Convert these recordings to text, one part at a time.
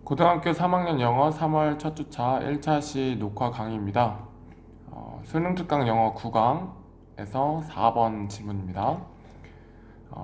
고등학교 3학년 영어 3월 첫 주차 1차 시 녹화 강의입니다. 수능 특강 영어 9강에서 4번 지문입니다.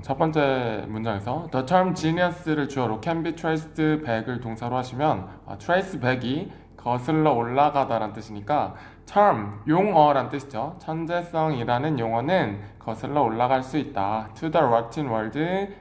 첫 번째 문장에서 The term genius를 주어로 can be traced back을 동사로 하시면 trace back이 거슬러 올라가다 란 뜻이니까 term, 용어란 뜻이죠. 천재성이라는 용어는 거슬러 올라갈 수 있다. To the Latin word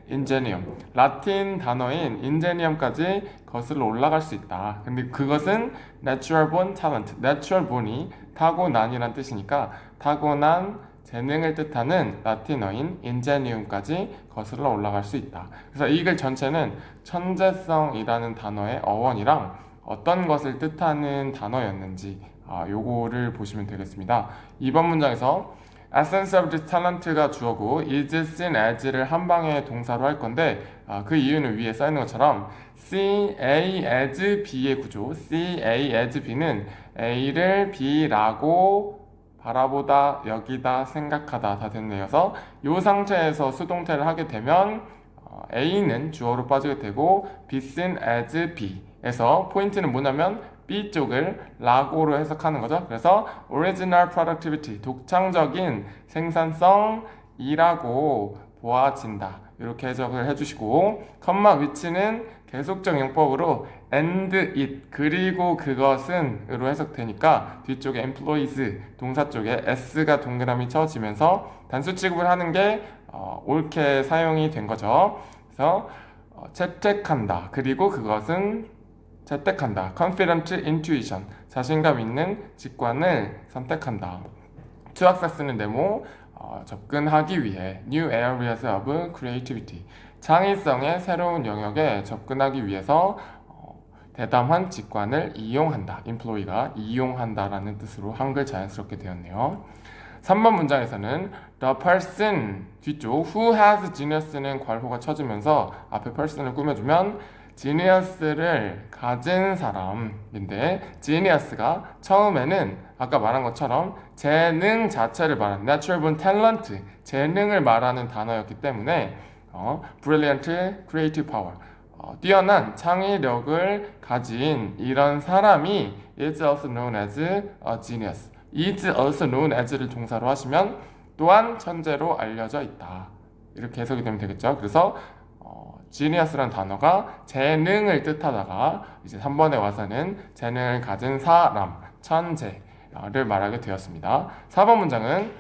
ingenium. 라틴 단어인 ingenium까지 거슬러 올라갈 수 있다. 근데 그것은 natural born talent. natural born이 타고난이란 뜻이니까 타고난 재능을 뜻하는 라틴어인 ingenium까지 거슬러 올라갈 수 있다. 그래서 이 글 전체는 천재성이라는 단어의 어원이랑 어떤 것을 뜻하는 단어였는지 요거를 보시면 되겠습니다. 이번 문장에서 essence of this talent가 주어고 is seen as를 한 방에 동사로 할 건데 그 이유는 위에 써 있는 것처럼 see A as B의 구조, see A as B는 A를 B라고 바라보다, 여기다, 생각하다 다 됐네요서 이 상태에서 수동태를 하게 되면 A는 주어로 빠지게 되고 be seen as B에서 포인트는 뭐냐면 B 쪽을 라고로 해석하는 거죠. 그래서 original productivity, 독창적인 생산성이라고 보아진다. 이렇게 해석을 해주시고 컴마 위치는 계속적 용법으로 and it, 그리고 그것은 으로 해석되니까 뒤쪽에 employees, 동사 쪽에 s가 동그라미 쳐지면서 단수 취급을 하는 게 옳게 사용이 된 거죠. 그래서 채택한다. 그리고 그것은 채택한다. confident intuition, 자신감 있는 직관을 선택한다. to access는 네모, 접근하기 위해 new areas of creativity, 창의성의 새로운 영역에 접근하기 위해서 대담한 직관을 이용한다. employee가 이용한다라는 뜻으로 한글 자연스럽게 되었네요. 3번 문장에서는 the person 뒤쪽 who has genius는 괄호가 쳐지면서 앞에 person을 꾸며주면 genius를 가진 사람인데 genius가 처음에는 아까 말한 것처럼 재능 자체를 말하는 natural born talent, 재능을 말하는 단어였기 때문에 brilliant creative power, 뛰어난 창의력을 가진 이런 사람이 is also known as a genius. is also known as를 동사로 하시면 또한 천재로 알려져 있다. 이렇게 해석이 되면 되겠죠. 그래서 genius라는 단어가 재능을 뜻하다가 이제 3번에 와서는 재능을 가진 사람, 천재를 말하게 되었습니다. 4번 문장은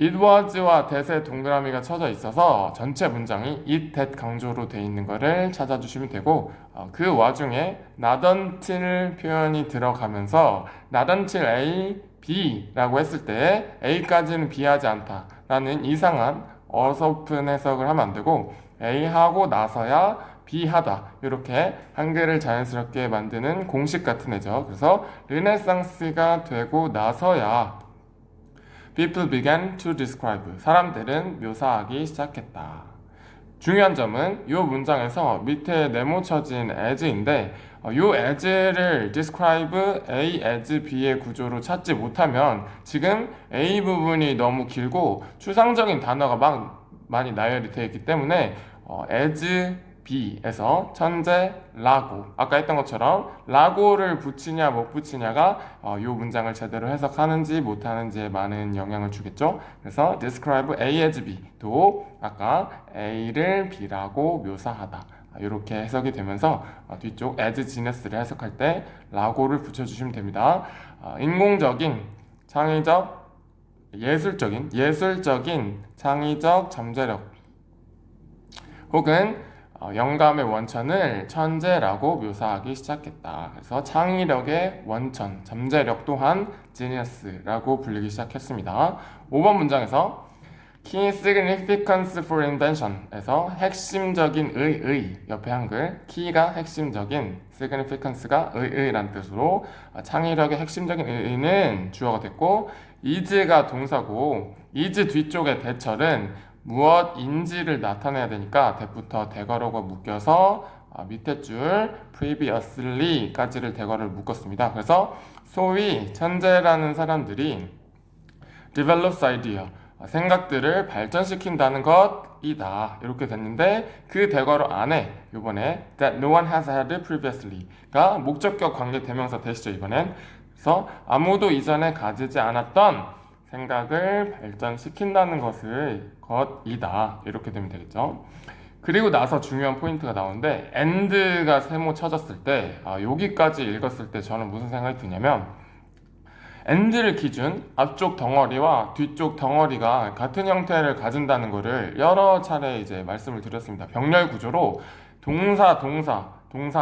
it was와 that의 동그라미가 쳐져 있어서 전체 문장이 it, that 강조로 되어 있는 것을 찾아주시면 되고 그 와중에 not until 표현이 들어가면서 not until A, B라고 했을 때 A까지는 B하지 않다 라는 이상한 어설픈 해석을 하면 안 되고 A 하고 나서야 B 하다, 이렇게 한글을 자연스럽게 만드는 공식 같은 애죠. 그래서 르네상스가 되고 나서야 people began to describe, 사람들은 묘사하기 시작했다. 중요한 점은 이 문장에서 밑에 네모 쳐진 as인데 이 as를 describe A as B의 구조로 찾지 못하면 지금 A 부분이 너무 길고 추상적인 단어가 막 많이 나열이 되어 있기 때문에 as B에서 천재라고, 아까 했던 것처럼 라고를 붙이냐 못 붙이냐가 이 문장을 제대로 해석하는지 못하는지에 많은 영향을 주겠죠. 그래서 describe A as B도 아까 A를 B라고 묘사하다, 이렇게 해석이 되면서 뒤쪽 as genius를 해석할 때 라고를 붙여주시면 됩니다. 인공적인, 창의적, 예술적인 창의적 잠재력 혹은 영감의 원천을 천재라고 묘사하기 시작했다. 그래서 창의력의 원천, 잠재력 또한 genius라고 불리기 시작했습니다. 5번 문장에서 key significance for invention에서 핵심적인 의 옆에 한글 key가 핵심적인, significance가 의란 뜻으로 창의력의 핵심적인 의는 주어가 됐고 is가 동사고 is 뒤쪽의 대철은 무엇인지를 나타내야 되니까 that부터 대괄호가 묶여서 밑에 줄 previously까지를 대괄호를 묶었습니다. 그래서 소위 천재라는 사람들이 develops idea, 생각들을 발전시킨다는 것 것이다 이렇게 됐는데 그 대괄호 안에 이번에 that no one has had previously가 목적격 관계 대명사 대시죠 이번엔. 그래서 아무도 이전에 가지지 않았던 생각을 발전시킨다는 것이다 이렇게 되면 되겠죠. 그리고 나서 중요한 포인트가 나오는데 and가 세모 쳐졌을 때 여기까지 읽었을 때 저는 무슨 생각이 드냐면 and를 기준 앞쪽 덩어리와 뒤쪽 덩어리가 같은 형태를 가진다는 것을 여러 차례 이제 말씀을 드렸습니다. 병렬 구조로 동사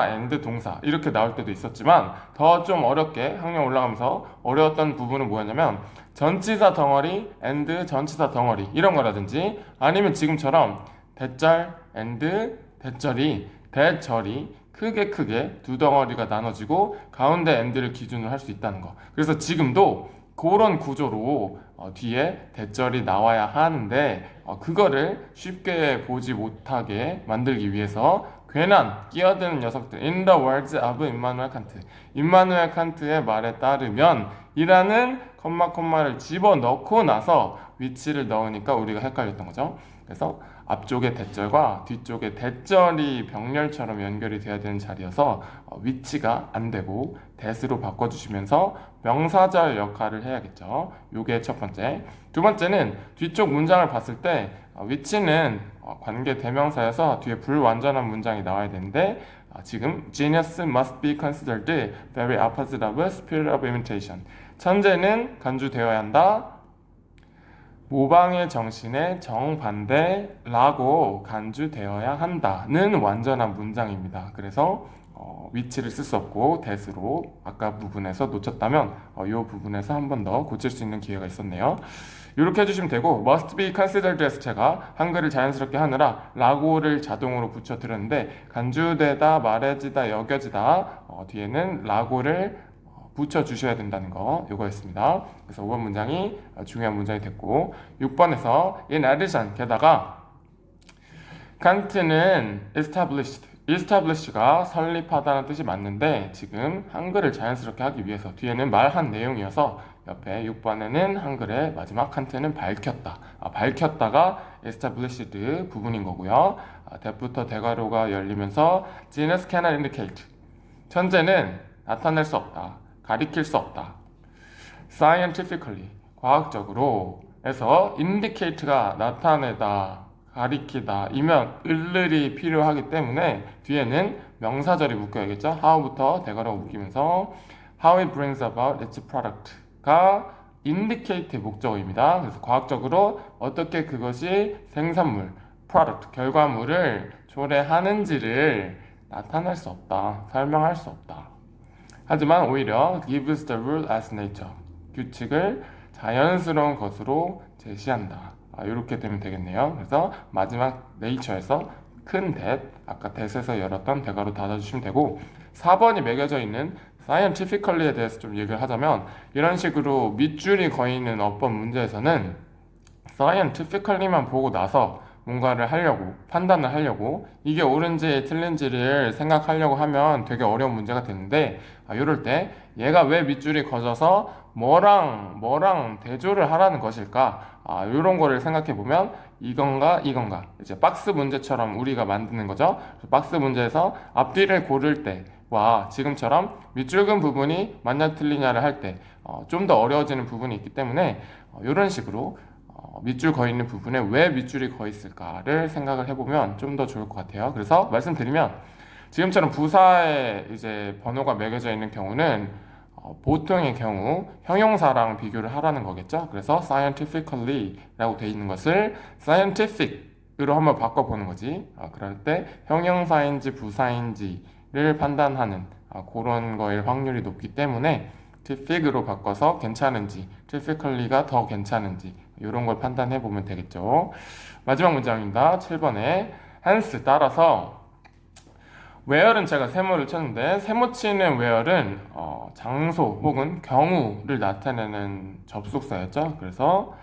and 동사 이렇게 나올 때도 있었지만 더 좀 어렵게 학년 올라가면서 어려웠던 부분은 뭐였냐면 전치사 덩어리 and 전치사 덩어리 이런 거라든지 아니면 지금처럼 대절 and 대절이 크게 두 덩어리가 나눠지고 가운데 and를 기준으로 할 수 있다는 거. 그래서 지금도 그런 구조로 뒤에 대절이 나와야 하는데 그거를 쉽게 보지 못하게 만들기 위해서 괜한 끼어드는 녀석들 in the words of 임마누엘 칸트 임마누엘 칸트의 말에 따르면 이라는 콤마를 집어넣고 나서 위치를 넣으니까 우리가 헷갈렸던 거죠. 그래서 앞쪽의 대절과 뒤쪽의 대절이 병렬처럼 연결이 돼야 되는 자리여서 위치가 안 되고 that으로 바꿔주시면서 명사절 역할을 해야겠죠. 요게 첫 번째. 두 번째는 뒤쪽 문장을 봤을 때 위치는 관계 대명사여서 뒤에 불완전한 문장이 나와야 되는데 지금 genius must be considered very opposite of spirit of imitation. 천재는 간주되어야 한다. 모방의 정신에 정반대라고 간주되어야 한다는 완전한 문장입니다. 그래서 위치를 쓸 수 없고 that으로 아까 부분에서 놓쳤다면 이 부분에서 한 번 더 고칠 수 있는 기회가 있었네요. 이렇게 해주시면 되고 must be considered에서 제가 한글을 자연스럽게 하느라 라고를 자동으로 붙여드렸는데 간주되다, 말해지다, 여겨지다 뒤에는 라고를 붙여주셔야 된다는 거 이거였습니다. 그래서 5번 문장이 중요한 문장이 됐고 6번에서 in addition 게다가 칸트는 establish가 설립하다는 뜻이 맞는데 지금 한글을 자연스럽게 하기 위해서 뒤에는 말한 내용이어서 옆에 6번에는 한글의 마지막 칸트는 밝혔다 밝혔다가 established 부분인 거고요. that부터 대괄호가 열리면서 genus cannot indicate 천재는 나타낼 수 없다 가리킬 수 없다. scientifically 과학적으로 해서 indicate가 나타내다 가리키다 이면 을을이 필요하기 때문에 뒤에는 명사절이 묶여야겠죠. how부터 대괄호가 묶이면서 how it brings about its product가 indicate의 목적어입니다. 그래서 과학적으로 어떻게 그것이 생산물 product 결과물을 초래하는지를 나타낼 수 없다 설명할 수 없다. 하지만 오히려 gives the rule as nature 규칙을 자연스러운 것으로 제시한다. 이렇게 되면 되겠네요. 그래서 마지막 nature에서 큰 that 아까 that에서 열었던 대괄호 닫아주시면 되고 4번이 매겨져 있는 scientifically에 대해서 좀 얘기를 하자면 이런 식으로 밑줄이 거의 있는 어법 문제에서는 scientifically만 보고 나서 뭔가를 하려고 판단을 하려고 이게 옳은지 틀린지를 생각하려고 하면 되게 어려운 문제가 되는데 이럴 때 얘가 왜 밑줄이 거져서 뭐랑 대조를 하라는 것일까 이런 거를 생각해 보면 이건가 이제 박스 문제처럼 우리가 만드는 거죠. 박스 문제에서 앞뒤를 고를 때와 지금처럼 밑줄 근 부분이 맞냐 틀리냐를 할 때 좀 더 어려워지는 부분이 있기 때문에 이런 식으로 밑줄 거 있는 부분에 왜 밑줄이 거 있을까를 생각을 해보면 좀 더 좋을 것 같아요. 그래서 말씀드리면 지금처럼 부사에 이제 번호가 매겨져 있는 경우는 보통의 경우 형용사랑 비교를 하라는 거겠죠. 그래서 scientifically라고 돼 있는 것을 scientific으로 한번 바꿔보는 거지. 그럴 때 형용사인지 부사인지를 판단하는 그런 거일 확률이 높기 때문에 fic으로 바꿔서 괜찮은지 typically가 더 괜찮은지 이런 걸 판단해 보면 되겠죠. 마지막 문장입니다. 7번에 hence 따라서 where는 제가 세모를 쳤는데 세모 치는 where는 장소 혹은 경우를 나타내는 접속사였죠. 그래서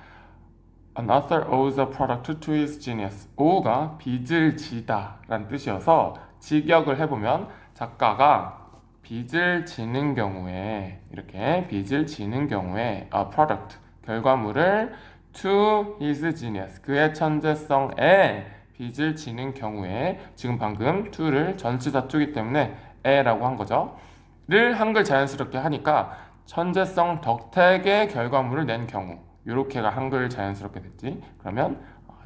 an author owes a product to his genius. ow가 빚을 지다 라는 뜻이어서 직역을 해보면 작가가 빚을 지는 경우에 이렇게 빚을 지는 경우에 a product 결과물을 to his genius. 그의 천재성에 빚을 지는 경우에 지금 방금 to를 전치사 to이기 때문에 에라고 한 거죠. 를 한글 자연스럽게 하니까 천재성 덕택의 결과물을 낸 경우 이렇게가 한글 자연스럽게 됐지. 그러면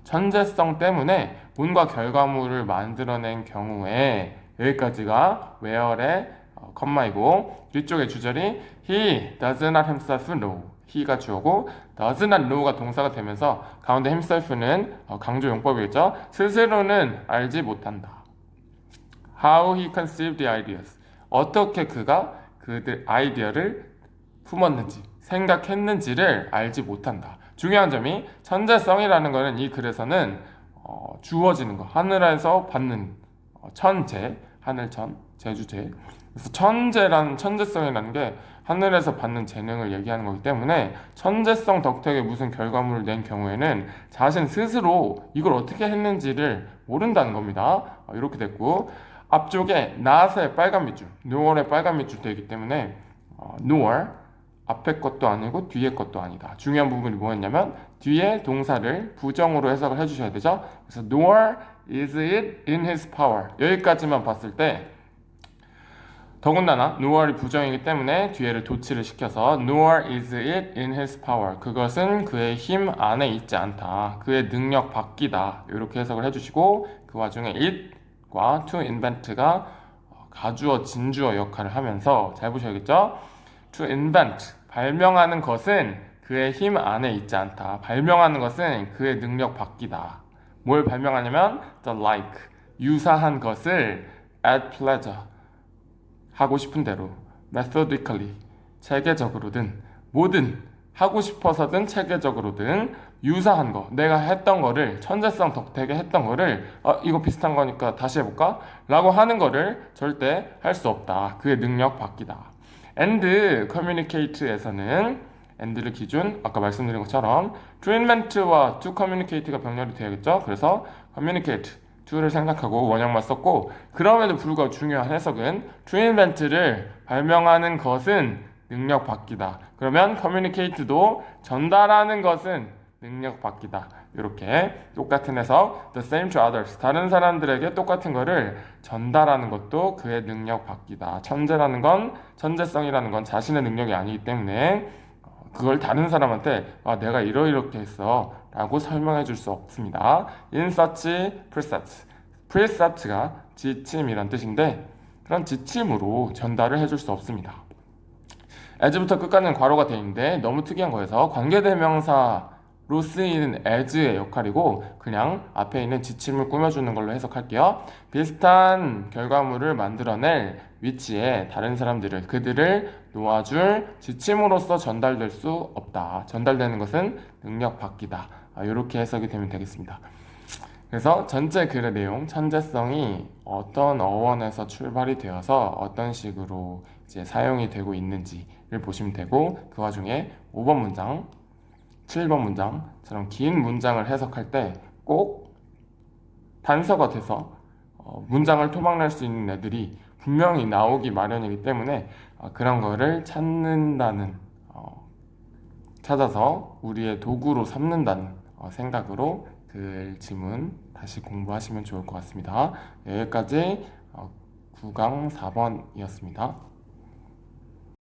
천재성 때문에 뭔가 결과물을 만들어낸 경우에 여기까지가 where의 컴마이고 뒤쪽의 주절이 he does not himself know. he가 주어고 does not know가 동사가 되면서 가운데 himself는 강조 용법이겠죠. 스스로는 알지 못한다. How he conceived the ideas. 어떻게 그가 그들 아이디어를 품었는지 생각했는지를 알지 못한다. 중요한 점이 천재성이라는 것은 이 글에서는 주어지는 거 하늘에서 받는 천재 하늘천 제주재 그래서 천재성이라는 게 하늘에서 받는 재능을 얘기하는 거기 때문에 천재성 덕택에 무슨 결과물을 낸 경우에는 자신 스스로 이걸 어떻게 했는지를 모른다는 겁니다. 이렇게 됐고 앞쪽에 not의 빨간 밑줄 nor의 빨간 밑줄 되기 때문에 nor 앞에 것도 아니고 뒤에 것도 아니다. 중요한 부분이 뭐였냐면 뒤에 동사를 부정으로 해석을 해주셔야 되죠. 그래서 nor is it in his power 여기까지만 봤을 때 더군다나 nor이 부정이기 때문에 뒤에를 도치를 시켜서 nor is it in his power 그것은 그의 힘 안에 있지 않다. 그의 능력 밖이다. 이렇게 해석을 해주시고 그 와중에 it과 to invent가 가주어 진주어 역할을 하면서 잘 보셔야겠죠. to invent 발명하는 것은 그의 힘 안에 있지 않다. 발명하는 것은 그의 능력 밖이다. 뭘 발명하냐면 the like 유사한 것을 at pleasure 하고 싶은 대로 methodically 체계적으로든 뭐든 하고 싶어서든 체계적으로든 유사한 거 내가 했던 거를 천재성 덕택에 했던 거를 이거 비슷한 거니까 다시 해볼까? 라고 하는 거를 절대 할 수 없다. 그의 능력 밖이다. and communicate에서는 and를 기준 아까 말씀드린 것처럼 to invent와 to communicate가 병렬이 되어야겠죠. 그래서 communicate to를 생각하고 원형만 썼고 그럼에도 불구하고 중요한 해석은 to invent를 발명하는 것은 능력 밖이다. 그러면 communicate도 전달하는 것은 능력 밖이다. 이렇게 똑같은 해석 the same to others 다른 사람들에게 똑같은 거를 전달하는 것도 그의 능력 밖이다. 천재성이라는 건 자신의 능력이 아니기 때문에 그걸 다른 사람한테 내가 이렇게 했어 라고 설명해 줄 수 없습니다. in such precepts precepts가 지침이란 뜻인데 그런 지침으로 전달을 해줄 수 없습니다. as부터 끝까지는 괄호가 되어 있는데 너무 특이한 거여서 관계대명사로 쓰이는 as의 역할이고 그냥 앞에 있는 지침을 꾸며주는 걸로 해석할게요. 비슷한 결과물을 만들어낼 위치에 다른 사람들을 그들을 놓아줄 지침으로서 전달될 수 없다. 전달되는 것은 능력 밖이다. 이렇게 해석이 되면 되겠습니다. 그래서 전체 글의 내용, 천재성이 어떤 어원에서 출발이 되어서 어떤 식으로 이제 사용이 되고 있는지를 보시면 되고 그 와중에 5번 문장, 7번 문장처럼 긴 문장을 해석할 때 꼭 단서가 돼서 문장을 토막낼 수 있는 애들이 분명히 나오기 마련이기 때문에 그런 거를 찾아서 우리의 도구로 삼는다는 생각으로 글 지문 다시 공부하시면 좋을 것 같습니다. 여기까지 9강 4번이었습니다.